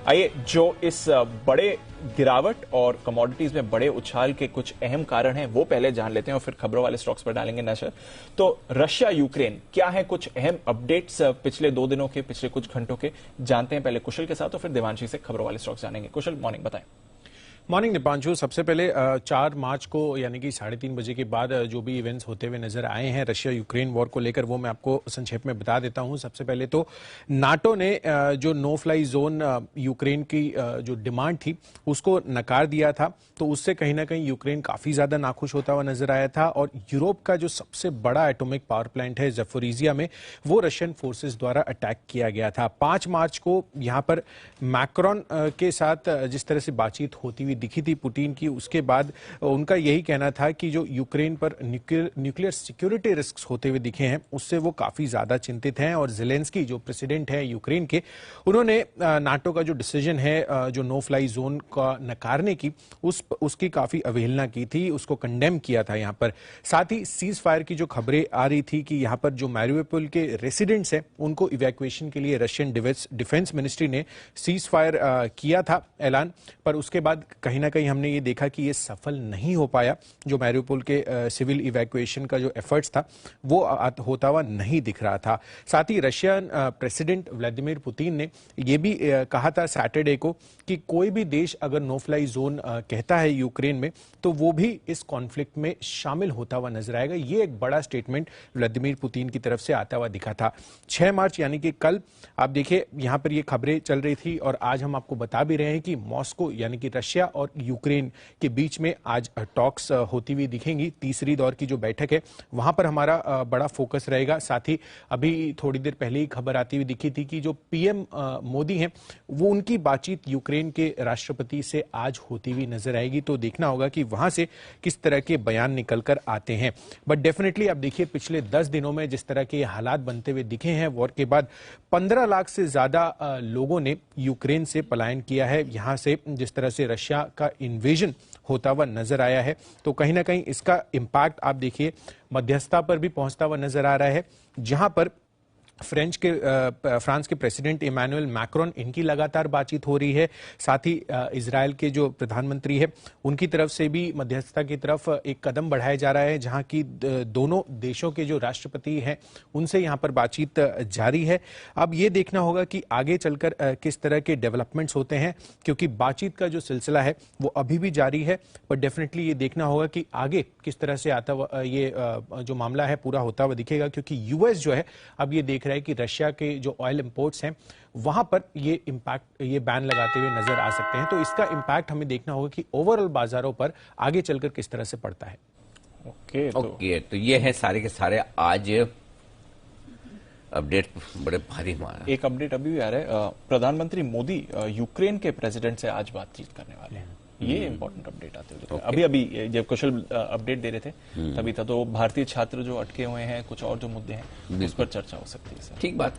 आइए, जो इस बड़े गिरावट और कमोडिटीज में बड़े उछाल के कुछ अहम कारण हैं वो पहले जान लेते हैं और फिर खबरों वाले स्टॉक्स पर डालेंगे नजर। तो रशिया यूक्रेन, क्या है कुछ अहम अपडेट्स पिछले 2 दिनों के, पिछले कुछ घंटों के, जानते हैं पहले कुशल के साथ और फिर देवांशी से खबरों वाले स्टॉक्स जानेंगे। कुशल, मॉर्निंग, बताएं। मॉर्निंग दीपांशु। सबसे पहले 4 मार्च को यानी कि 3:30 बजे के बाद जो भी इवेंट्स होते हुए नजर आए हैं रशिया यूक्रेन वॉर को लेकर, वो मैं आपको संक्षेप में बता देता हूं। सबसे पहले तो नाटो ने जो नो फ्लाई जोन यूक्रेन की जो डिमांड थी उसको नकार दिया था, तो उससे कहीं ना कहीं यूक्रेन काफी ज्यादा नाखुश होता हुआ नजर आया था। और यूरोप का जो सबसे बड़ा एटॉमिक पावर प्लांट है ज़पोरिजिया में, वो रशियन फोर्सेस द्वारा अटैक किया गया था। 5 मार्च को यहां पर मैक्रोन के साथ जिस तरह से बातचीत होती दिखी थी पुतिन की, उसके बाद उनका यही कहना था कि जो यूक्रेन पर न्यूक्लियर सिक्योरिटी रिस्क्स होते हुए दिखे हैं उससे वो काफी ज्यादा चिंतित हैं। और ज़ेलेंस्की जो प्रेसिडेंट है यूक्रेन के, उन्होंने नाटो का जो डिसीजन है जो नो फ्लाई जोन का नकारने की, उसकी काफी अवहेलना की थी, उसको कंडेम किया था यहां पर। साथ ही सीज फायर की जो खबरें आ रही थी कि यहां पर जो मैरियोपोल के रेसिडेंट्स हैं उनको इवैक्यूएशन के लिए रशियन डिफेंस मिनिस्ट्री ने सीज फायर किया था ऐलान, पर उसके बाद कहीं ना कहीं हमने ये देखा कि ये सफल नहीं हो पाया। जो मैरियोपोल के सिविल इवैक्यूएशन का जो एफर्ट्स था वो होता हुआ नहीं दिख रहा था। साथ ही रशियन प्रेसिडेंट व्लादिमीर पुतिन ने ये भी कहा था सैटरडे को कि कोई भी देश अगर नो फ्लाई जोन कहता है यूक्रेन में, तो वो भी इस कॉन्फ्लिक्ट में शामिल होता हुआ नजर आएगा। ये एक बड़ा स्टेटमेंट व्लादिमीर पुतिन की तरफ से आता हुआ दिखा था। 6 मार्च यानी कि कल, आप देखिए यहां पर ये खबरें चल रही थी और आज हम आपको बता भी रहे हैं कि मॉस्को यानी कि रशिया और यूक्रेन के बीच में आज टॉक्स होती हुई दिखेंगी। तीसरी दौर की जो बैठक है वहां पर हमारा बड़ा फोकस रहेगा। साथ ही अभी थोड़ी देर पहले ही खबर आती हुई दिखी थी कि जो पीएम मोदी हैं वो उनकी बातचीत यूक्रेन के राष्ट्रपति से आज होती हुई नजर आएगी, तो देखना होगा कि वहां से किस तरह के बयान निकल कर आते हैं। बट डेफिनेटली आप देखिए पिछले 10 दिनों में जिस तरह के हालात बनते हुए दिखे हैं वॉर के बाद, 15 लाख से ज्यादा लोगों ने यूक्रेन से पलायन किया है। यहां से जिस तरह से रशिया का इन्वेजन होता हुआ नजर आया है, तो कहीं ना कहीं इसका इंपैक्ट आप देखिए मध्यस्थता पर भी पहुंचता हुआ नजर आ रहा है, जहां पर फ्रांस के प्रेसिडेंट इमैनुअल मैक्रोन, इनकी लगातार बातचीत हो रही है। साथ ही इजरायल के जो प्रधानमंत्री है उनकी तरफ से भी मध्यस्थता की तरफ एक कदम बढ़ाया जा रहा है, जहां की दोनों देशों के जो राष्ट्रपति हैं उनसे यहां पर बातचीत जारी है। अब ये देखना होगा कि आगे चलकर किस तरह के डेवलपमेंट्स होते हैं, क्योंकि बातचीत का जो सिलसिला है वो अभी भी जारी है। पर डेफिनेटली ये देखना होगा कि आगे किस तरह से आता हुआ ये जो मामला है पूरा होता हुआ दिखेगा, क्योंकि यूएस जो है अब ये देख रहा है कि रशिया के जो ऑयल इंपोर्ट्स हैं वहां पर ये बैन लगाते हुए नजर आ सकते हैं। तो इसका इंपैक्ट हमें देखना होगा कि ओवरऑल बाजारों पर आगे चलकर किस तरह से पड़ता है। ओके, तो ये है सारे के सारे आज अपडेट बड़े भारी मारा। एक अपडेट अभी भी आ रहा है, प्रधानमंत्री मोदी यूक्रेन के प्रेसिडेंट से आज बातचीत करने वाले हैं। ये इंपॉर्टेंट अपडेट आते हुए अभी जब कुशल अपडेट दे रहे थे तभी था। तो भारतीय छात्र जो अटके हुए हैं, कुछ और जो मुद्दे हैं उस पर चर्चा हो सकती है। ठीक बात।